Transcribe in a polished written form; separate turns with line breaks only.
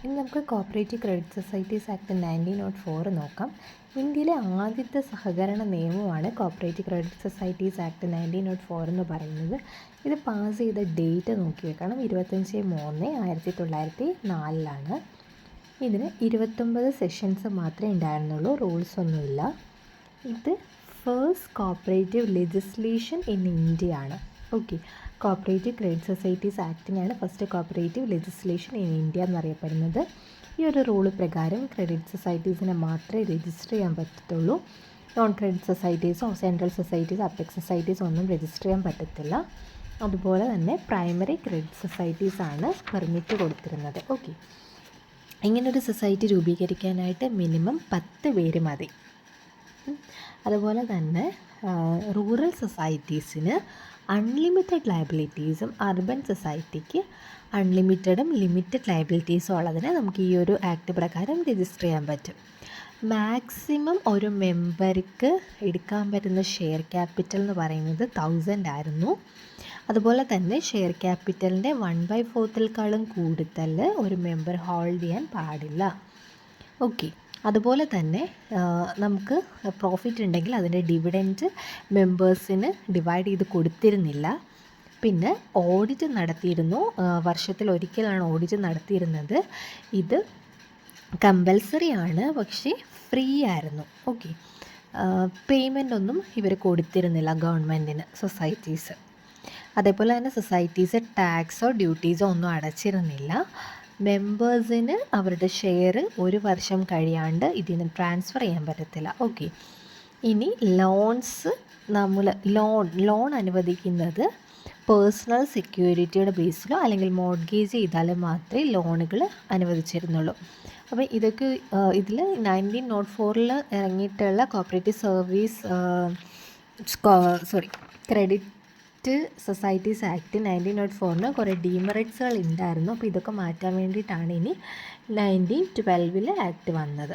ഇനി നമുക്ക് cooperative credit societies act 1904 നോക്കാം. ഇന്ത്യയിലെ ആദ്യത്തെ സഹകരണ നിയമമാണ് കോപ്പറേറ്റീവ് ക്രെഡിറ്റ് സൊസൈറ്റീസ് ആക്ട് 1904 എന്ന് പറയുന്നത്. ഇത് പാസ് ചെയ്ത ഡേറ്റ് നോക്കി വെക്കണം. 25/3/1904 ഇതിന് 29 സെഷൻസ് മാത്രമേ ഉണ്ടായിരുന്നുള്ളൂ. റൂൾസ് ഒന്നുമില്ല. ഇത് first cooperative legislation in India ആണ്. ഓക്കെ, കോപ്പറേറ്റീവ് ക്രെഡിറ്റ് സൊസൈറ്റീസ് ആക്ടിനെയാണ് first cooperative legislation in India എന്നറിയപ്പെടുന്നത്. ഈ ഒരു റൂള് പ്രകാരം ക്രെഡിറ്റ് സൊസൈറ്റീസിനെ മാത്രമേ രജിസ്റ്റർ ചെയ്യാൻ പറ്റത്തുള്ളൂ. നോൺ ക്രെഡിറ്റ് സൊസൈറ്റീസോ സെൻട്രൽ സൊസൈറ്റീസോ അപ്പെക്സ് സൊസൈറ്റീസോ ഒന്നും രജിസ്റ്റർ ചെയ്യാൻ പറ്റത്തില്ല. അതുപോലെ തന്നെ പ്രൈമറി ക്രെഡിറ്റ് സൊസൈറ്റീസാണ് പെർമിറ്റ് കൊടുത്തിരുന്നത്. ഓക്കെ, ഇങ്ങനൊരു സൊസൈറ്റി രൂപീകരിക്കാനായിട്ട് മിനിമം 10 പേര് മതി. അതുപോലെ തന്നെ റൂറൽ സൊസൈറ്റീസിന് അൺലിമിറ്റഡ് ലയബിലിറ്റീസും അർബൻ സൊസൈറ്റിക്ക് അൺലിമിറ്റഡും ലിമിറ്റഡ് ലയബിലിറ്റീസും ഉള്ളതിനെ നമുക്ക് ഈ ഒരു ആക്ട് പ്രകാരം രജിസ്റ്റർ ചെയ്യാൻ പറ്റും. മാക്സിമം ഒരു മെമ്പർക്ക് എടുക്കാൻ പറ്റുന്ന ഷെയർ ക്യാപിറ്റൽ എന്ന് പറയുന്നത് 1000 ആയിരുന്നു. അതുപോലെ തന്നെ ഷെയർ ക്യാപിറ്റലിൻ്റെ 1/4 കൂടുതൽ ഒരു മെമ്പർ ഹോൾഡ് ചെയ്യാൻ പാടില്ല. ഓക്കെ, അതുപോലെ തന്നെ നമുക്ക് പ്രോഫിറ്റ് ഉണ്ടെങ്കിൽ അതിൻ്റെ ഡിവിഡൻറ്റ് മെമ്പേഴ്സിന് ഡിവൈഡ് ചെയ്ത് കൊടുത്തിരുന്നില്ല. പിന്നെ ഓഡിറ്റ് നടത്തിയിരുന്നു. വർഷത്തിൽ ഒരിക്കലാണ് ഓഡിറ്റ് നടത്തിയിരുന്നത്. ഇത് കമ്പൽസറി ആണ്, പക്ഷേ ഫ്രീ ആയിരുന്നു. ഓക്കെ, പേയ്മെൻ്റ് ഒന്നും ഇവർ കൊടുത്തിരുന്നില്ല ഗവൺമെൻറ്റിന്, സൊസൈറ്റീസ്. അതേപോലെ തന്നെ സൊസൈറ്റീസ് ടാക്സോ ഡ്യൂട്ടീസോ ഒന്നും അടച്ചിരുന്നില്ല. മെമ്പേഴ്സിന് അവരുടെ ഷെയർ 1 വർഷം കഴിയാണ്ട് ഇതിന് ട്രാൻസ്ഫർ ചെയ്യാൻ പറ്റത്തില്ല. ഓക്കെ, ഇനി ലോൺസ് നമ്മൾ ലോൺ അനുവദിക്കുന്നത് പേഴ്സണൽ സെക്യൂരിറ്റിയുടെ ബേസിലോ അല്ലെങ്കിൽ മോർഗേജ് ചെയ്താലും മാത്രമേ ലോണുകൾ അനുവദിച്ചിരുന്നുള്ളൂ. അപ്പോൾ ഇതൊക്കെ ഇതിൽ 1904 ഇറങ്ങിയിട്ടുള്ള cooperative service credit societies act 1904 കുറേ ഡീമെറിറ്റ്സുകൾ ഉണ്ടായിരുന്നു. അപ്പോൾ ഇതൊക്കെ മാറ്റാൻ വേണ്ടിയിട്ടാണ് ഇനി 1912 ആക്ട് വന്നത്.